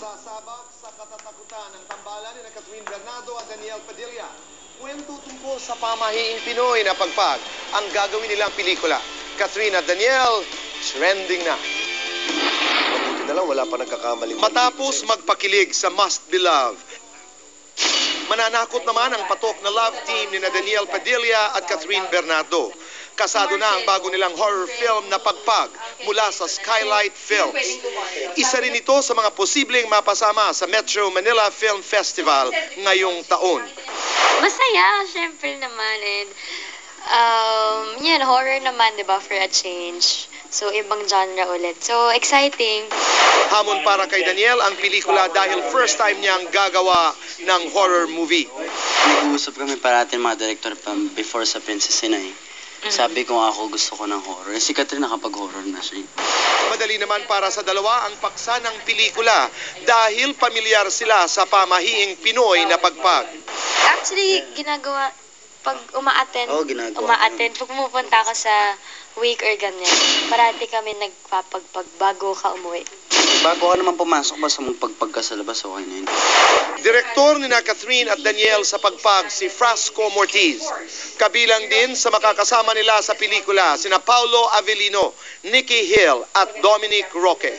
Sasabak sa katatakutan ng tambalan ni Catherine Bernardo at Daniel Padilla. Kwento tungkol sa pamahiing Pinoy na pagpag ang gagawin nilang pelikula. Catherine at Daniel, trending na. Mabuti na lang, wala pa nagkakamali. Matapos magpakilig sa Must Be Love, mananakot naman ang patok na love team ni Daniel Padilla at Catherine Bernardo. Kasado na ang bago nilang horror film na Pagpag mula sa Skylight Films. Isa rin ito sa mga posibleng mapasama sa Metro Manila Film Festival ngayong taon. Masaya, syempre naman. And, yan, horror naman, di ba, for a change. So, ibang genre ulit. So, exciting. Hamon para kay Daniel ang pelikula dahil first time niyang gagawa ng horror movie. Nag-uusap kami parati mga director pa before sa Princess Inay. Sabi ko ako gusto ko ng horror. Si Catherine nakapag-horror na siya. Madali naman para sa dalawa ang paksa ng pelikula dahil pamilyar sila sa pamahiing Pinoy na pagpag. Actually, ginagawa, pag uma-attend, pag pumupunta ka sa week or ganyan, parati kami nagpapagpag bago ka umuwi. Bago ka naman pumasok, basta magpagpag ka sa labas, okay na yun. Direktor ni Catherine at Daniel sa pagpag si Frasco Mortiz. Kabilang din sa makakasama nila sa pelikula sina Paulo Avellino, Nikki Hill at Dominic Roque.